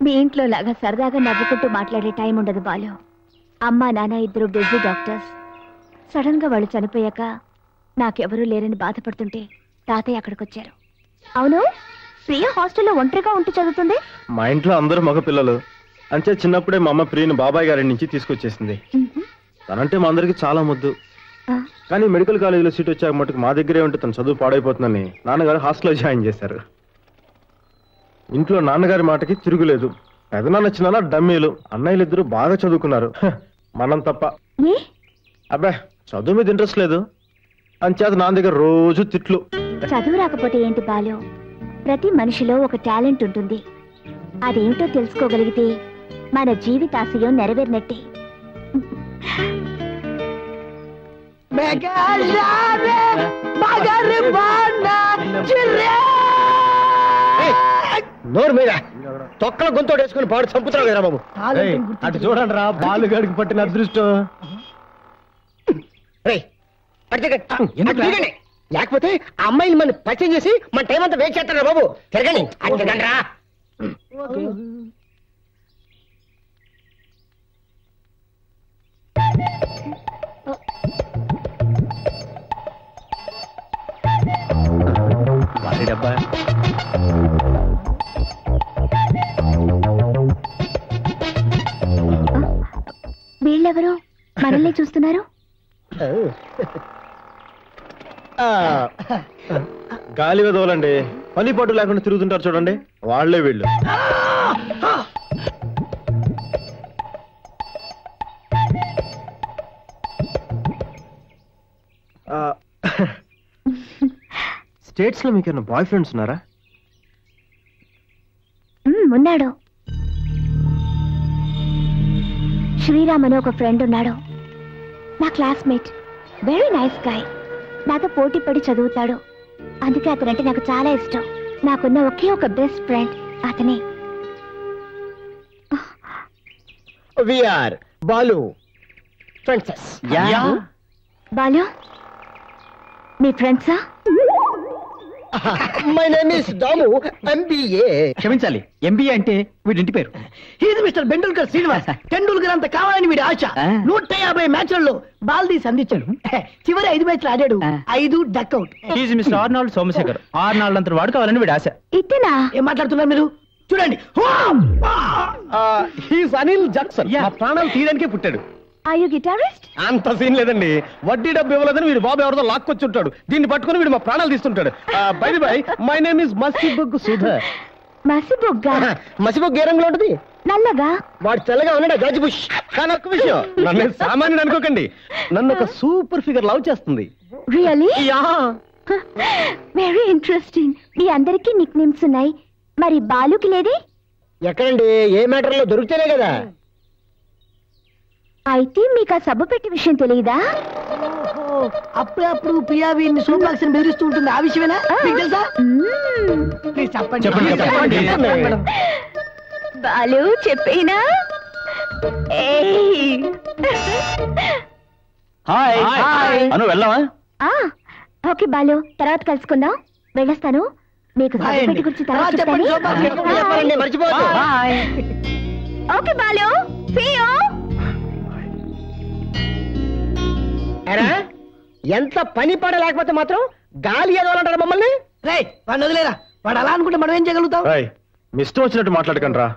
మీ ఇంట్లో లాగా సరదాగా నవ్వుకుంటూ మాట్లాడే టైం ఉండదు బాలు. అమ్మా నాన్న ఇద్దరు బిజీ డాక్టర్స్. సడన్ గా వాళ్ళు చనిపోయాక నాకెవరూ లేరని బాధపడుతుంటే తాతయ్య అక్కడికి వచ్చారు. అవును, ప్రియ హాస్టల్లో ఒంటరిగా ఉంటూ చదువుతుంది. మా ఇంట్లో అందరూ మగ పిల్లలు. అంతే చిన్నప్పుడే మా అమ్మ ప్రియని బాబాయ్ గారి నుంచి తీసుకొచ్చేసింది. తనంటే మా అందరికి చాలా ముద్దు. కానీ మెడికల్ కాలేజీలో సీట్ వచ్చాక మటుకు మా దగ్గరే ఉంటే తన చదువు పాడైపోతుందని నాన్నగారు హాస్టల్లో జాయిన్ చేశారు. ఇంట్లో నాన్నగారి మాటకి తిరుగులేదు. పెదనాన్న చిన్న డమ్మీలు. అన్నయ్యలు ఇద్దరు బాగా చదువుకున్నారు, మనం తప్ప. అబ్బా చదువు మీద ఇంట్రెస్ట్ లేదు, అంచేత నాన్న దగ్గర రోజు తిట్లు. చదువు రాకపోతే ఏంటి బాలు, ప్రతి మనిషిలో ఒక టాలెంట్ ఉంటుంది. అదేమిటో తెలుసుకోగలిగితే మన జీవితాశయం నెరవేరినట్టే. నోరు మీద తొక్కల గొంతోడు వేసుకుని పాడు చంపుతున్నావు కదా బాబు. అటు చూడండి రా, బాలుగాడికి పట్టిన అదృష్టం. లేకపోతే ఆ అమ్మాయిని మనం పరిచయం చేసి మన టైం అంతా వేస్ట్ చేస్తారా బాబు. తిరగండి రా. డబ్బా వీళ్ళెవరు మనల్ని చూస్తున్నారు? గాలి వదలండి, పని పాటు లేకుండా తిరుగుతుంటారు చూడండి, వాళ్లే వీళ్ళు. స్టేట్స్ లో మీకేమైనా బాయ్ ఫ్రెండ్స్ ఉన్నారా? ఉన్నాడు. శ్రీరామ్ అని ఒక ఫ్రెండ్ ఉన్నాడు, నా క్లాస్మేట్. Very nice guy. నాతో పోటీ పడి చదువుతాడు. అందుకే అతనంటే నాకు చాలా ఇష్టం. నాకున్న ఒకే ఒక బెస్ట్ ఫ్రెండ్ అతనే. బాలు ఫ్రెండ్స్. బాలు మీ ఫ్రెండ్సా? My name is Damu, MBA. క్షమించాలి, ఎంబీఏ అంటే వీడింటి పేరు. He's mister Bendulkar Srinivas. టెండూల్కర్ అంత కావాలని వీడి ఆశ. 150 మ్యాచ్లలో బాల్ తీసి అందించాడు. చివరి 5 మ్యాచ్లు ఆడాడు, 5 duck out. He's mister Arnold Somashekar. Arnold అంత వాడు కావాలని వీడి ఆశ. ఇతనా? ఏం మాట్లాడుతున్నారు మీరు? చూడండి, హీజ్ అనిల్ జాక్సన్. మా ప్రాణాలు తీయడానికే పుట్టాడు. Are you guitarist? అంత సీన్ లేదండి. వడ్డీ డబ్బు ఇవ్వలేదని వీడు బాబు ఎవరితో లాక్కొచ్చి ఉంటాడు. దీన్ని పట్టుకుని వీడు మా ప్రాణాలు తీస్తుంటాడు. By the by, my name is Masibug Sudhar. మసిబుగ్గా? మసిబుగ్ ఏ రంగులో ఉంటుంది? నల్లగా. వాడు తెల్లగా ఉన్నాడు, జార్జ్ బుష్. కానీ ఒక్క విషయం, నన్ను సామాన్యుడు అనుకోకండి, నన్ను ఒక సూపర్ ఫిగర్ లవ్ చేస్తుంది. రియల్లీ? Very interesting. మీ అందరికీ నిక్ నేమ్స్ ఉన్నాయి, మరి బాలుకి లేదే? ఎక్కడండి, ఏ మ్యాటర్ లో దొరికితేనే కదా. అయితే మీకు ఆ సబ్బు పెట్టి విషయం తెలియదా? అప్పుడప్పుడు ప్రియా వీరిని సోపాక్స్ బెదిరిస్తూ ఉంటుంది, ఆ విషయమేనా మీకు తెలుసా? ప్లీజ్ చెప్పండి. బాలు చెప్పేనా? అను వెళ్దామా? ఓకే బాలు, తర్వాత కలుసుకుందాం. వెళ్ళొస్తాను. మీకు సబ్బు పెట్టి గురించి తర్వాత చెప్తాను. మర్చిపోవద్దు. Okay Balu, see you. ఎంత పని పడ లేకపోతే మాత్రం గాలి ఎదవాలంటారా మమ్మల్ని? రేయ్ వాడిని వదిలేరా, వాడు అలా అనుకుంటే మనం ఏం చేయగలుగుతాం? మీ ఇష్టం వచ్చినట్టు మాట్లాడకండి రా.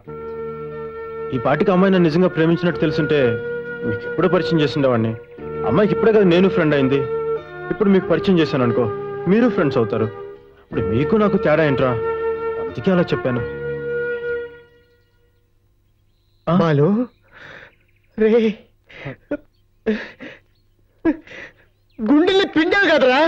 ఈ పాటికి అమ్మాయి నన్ను నిజంగా ప్రేమించినట్టు తెలుసుంటే మీకు ఎప్పుడో పరిచయం చేసిండేవాడిని. అమ్మాయికి ఇప్పుడే కదా నేను ఫ్రెండ్ అయింది. ఇప్పుడు మీకు పరిచయం చేశాను అనుకో, మీరు ఫ్రెండ్స్ అవుతారు. ఇప్పుడు మీకు నాకు తేడా ఏంట్రా, అందుకే అలా చెప్పాను. బాలు రే, గుండెల్ని పిండావు కదరా.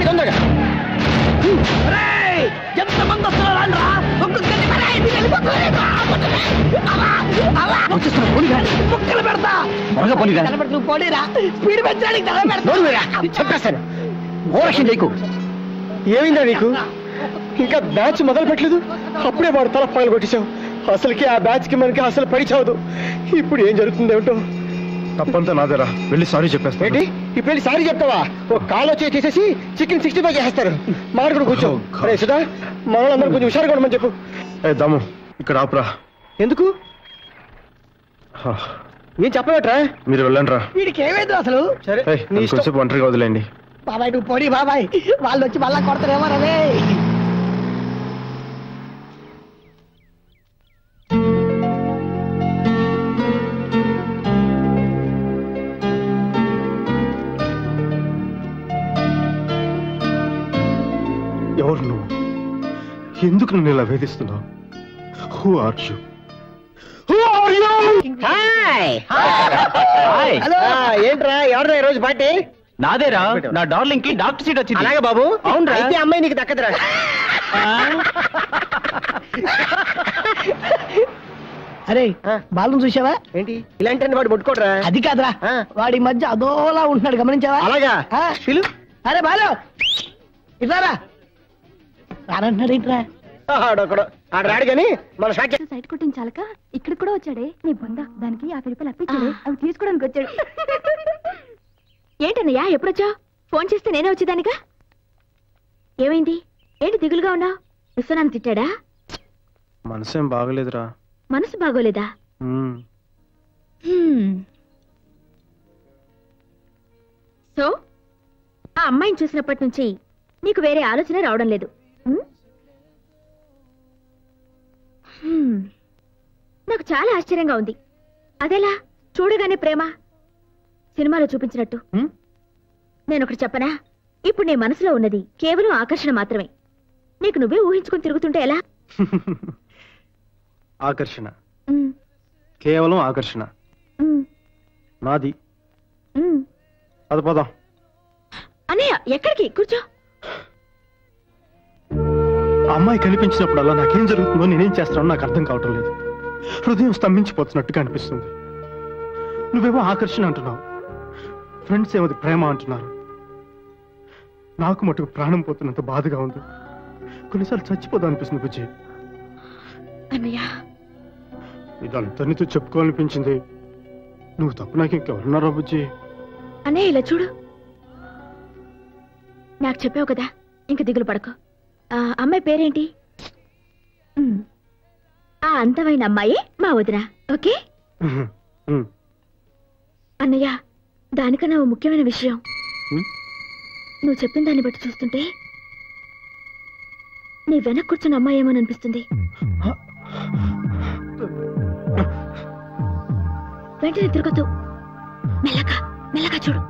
తొందరగా ఎంతమంది వస్తున్నారా? ముక్కలు పెడతా. పోనీరా, స్పీడ్ పెంచడానికి చెప్పేస్తాను. ఓరక్షణ నీకు ఏమైందా? నీకు ఇంకా బ్యాచ్ మొదలు పెట్టలేదు అప్పుడే వాడు తల పగలు కొట్టేశావు. అసలుకి ఆ బ్యాచ్ కి మనకి అసలు పడి చావదు. ఇప్పుడు ఏం జరుగుతుంది ఏమిటో. తప్పంతా నాదేరా, వెళ్ళి సారీ చెప్పేస్తా. ఏంటి ఇప్పుడు వెళ్ళి సారీ చెప్తావా? ఒక కాలో చేసేసి చికెన్ 65 చేస్తారు. మాట్లాడు కూర్చో. అరే సుధా, మా వాళ్ళందరూ కొంచెం హుషారుగా ఉండమని చెప్పు. ఏ దమ్ము, ఇక్కడ ఆపురా. ఎందుకు? ఏం చెప్పబెట్రా? మీరు వెళ్ళండి రా. వీడికి ఏమైంది అసలు? సరే నీ ఇష్టం. కొంచెం ఒంటరిగా వదిలేండి. బాబాయ్ నువ్వు పోనీ బాబాయ్, వాళ్ళు వచ్చి మళ్ళా కొడతారేమో రవే. ఎవరు నువ్వు? ఎందుకు నన్ను ఇలా వేధిస్తున్నావు? Who are you? ఏంట్రా ఎవరిదా ఈ రోజు పార్టీ? నాదేరా, నా డార్లింగ్ కి డాక్టర్ సీట్ వచ్చింది. అలాగే బాబు. అవునరా? అయితే అమ్మాయి నీకు దక్కదురా. అరే బాలు చూసావా? ఏంటి ఇలాంటి వాడు ముట్టుకోడరా? అది కాదురా, వాడి మధ్య అదోలా ఉంటున్నాడు, గమనించావా? అలాగా పిలు. అరే బాలు ఇట్లారా రానంటున్నాడు. ఏంట్రా ఆడొకడు ఆడ రాడు గాని మన షాట్ సైట్ కొట్టించాలక ఇక్కడ కూడా వచ్చాడే నీ బొంద. దానికి 50 రూపాయలు అప్పించాడే, అవి తీసుకోవడానికి వచ్చాడు. ఏంటన్నయ్యా ఎప్పుడొచ్చా? ఫోన్ చేస్తే నేనే వచ్చేదానిగా. ఏమైంది? ఏంటి దిగులుగా ఉన్నావు? విశ్వనాథ్ తిట్టాడా? మనసేం బాగలేదురా. మనసు బాగోలేదా? సో ఆ అమ్మాయిని చూసినప్పటి నుంచి నీకు వేరే ఆలోచన రావడం లేదు. నాకు చాలా ఆశ్చర్యంగా ఉంది. అదెలా? చూడగానే ప్రేమ సినిమాలో చూపించినట్టు. నేనొకటి చెప్పనా? ఇప్పుడు నీ మనసులో ఉన్నది కేవలం ఆకర్షణ మాత్రమే. నీకు నువ్వే ఊహించుకుని తిరుగుతుంటే ఎలా? ఆకర్షణ, కేవలం ఆకర్షణ. నాది అది పదం. అన్నయ్య ఎక్కడికి? కూర్చో. అమ్మాయి కనిపించినప్పుడల్లా నాకేం జరుగుతుందో, నేనేం చేస్తానో నాకు అర్థం కావటం లేదు. హృదయం స్తంభించిపోతున్నట్టుగా అనిపిస్తుంది. నువ్వేమో ఆకర్షణ అంటున్నావు, ఫ్రెండ్స్ ఏమో ప్రేమ అంటున్నారు. నాకు మటుకు ప్రాణం పోతున్నంత బాధగా ఉంది. కొన్నిసార్లు చచ్చిపోదా అనిపిస్తుంది బుజ్జి. అన్నయ్య ఇదంతా నీతో చెప్పుకోవాలనిపించింది. నువ్వు తప్ప నాకు ఇంకెవరున్నారా బుజ్జి? అన్నయ్య ఇలా చూడు, నాకు చెప్పావు కదా, ఇంక దిగులు పడకు. అమ్మాయి పేరేంటి? ఆ అందమైన అమ్మాయే మా వదిన. ఓకే అన్నయ్య, దానికన్నా ఓ ముఖ్యమైన విషయం. నువ్వు చెప్పిన దాన్ని బట్టి చూస్తుంటే నీ వెనక్కి కూర్చున్న అమ్మాయి ఏమో అనిపిస్తుంది. వెంటనే తిరగద్దు, మెల్లగా మెల్లగా చూడు.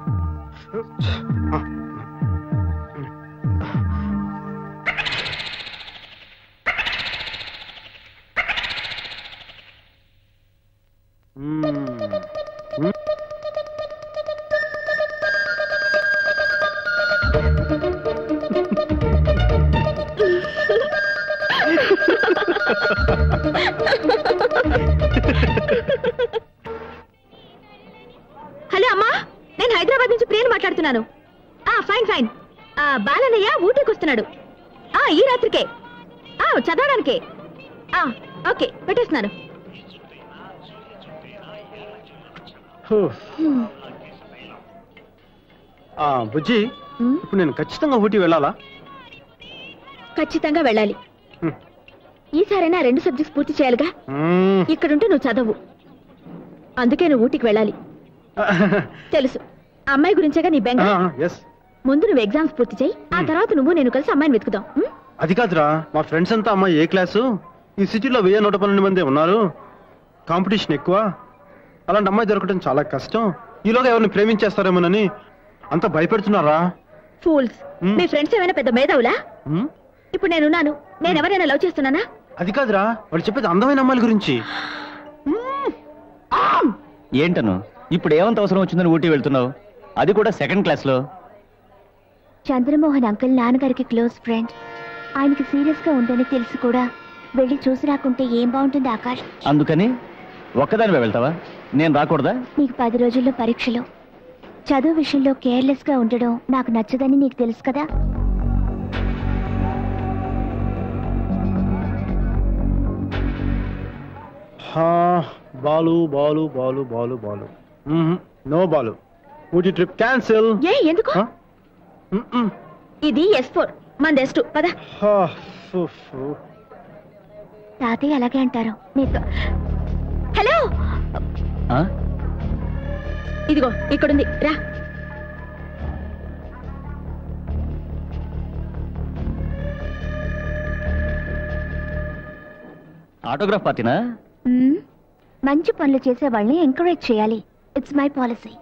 హలో అమ్మా, నేను హైదరాబాద్ నుంచి ప్రియని మాట్లాడుతున్నాను. Fine fine. బాలన్నయ్య ఊటీకి వస్తున్నాడు ఈ రాత్రికే, చదవడానికే. ఓకే పెట్టేస్తున్నాను. బుజ్జి, ఇప్పుడు నేను ఖచ్చితంగా ఊటీ వెళ్ళాలా? ఖచ్చితంగా వెళ్ళాలి. ఈసారైనా 2 సబ్జెక్ట్స్ పూర్తి చేయాలిగా. ఇక్కడుంటే నువ్వు చదవు, అందుకే నువ్వు ఊటీకి వెళ్ళాలి. తెలుసు, అమ్మాయి గురించేగా నీ బెంగ. ముందు నువ్వు ఎగ్జామ్స్ పూర్తి చేయి, ఆ తర్వాత నువ్వు నేను కలిసి అమ్మాయిని వెతుకుదాం. అది కాదురా, మా ఫ్రెండ్స్ అంతా అమ్మాయి ఏ క్లాసు? ఈ సిటీలో 1000-112 మంది ఉన్నారు, కాంపిటీషన్ ఎక్కువ. అలాంటి అమ్మాయి దొరకడం చాలా కష్టం. ఈలోగా ఎవరిని ప్రేమించేస్తారేమోనని అంత భయపెడుతున్నారా? ఫూల్స్. మీ ఫ్రెండ్స్ ఏమైనా పెద్ద మేధావులా? ఇప్పుడు నేనున్నాను, నేను ఎవరైనా లవ్ చేస్తున్నానా? అది కాదురా, వాళ్ళు చెప్పేది అందమైన అమ్మాయిల గురించి. ఏంటను ఇప్పుడు ఏమంత అవసరం వచ్చిందని ఊటీ వెళ్తున్నావు, అది కూడా 2nd క్లాస్ లో? చంద్రమోహన్ అంకుల్ నాన్నగారికి క్లోజ్ ఫ్రెండ్. ఆయనకి సీరియస్ గా ఉందని తెలిసి కూడా వెళ్ళి చూసి రాకుంటే ఏం బాగుంటుంది ఆకాష్? అందుకని ఒక్కదానివే వెళ్తావా? నేను రాకూడదా? నీకు 10 రోజుల్లో పరీక్షలు. చదువు విషయంలో కేర్లెస్ గా ఉండడం నాకు నచ్చదని నీకు తెలుసు కదా. Balu Balu Balu Balu Balu no Balu Ooty trip cancel. ఏ ఎందుకు? ఇది S4 మన S2 పద. తాతయ్య అలాగే అంటారు నీతో. హలో ఇదిగో ఇక్కడుంది రా. ఆటోగ్రాఫ్ పార్టీనా? మంచి పనులు చేసే వాళ్ళని ఎంకరేజ్ చేయాలి. It's my policy.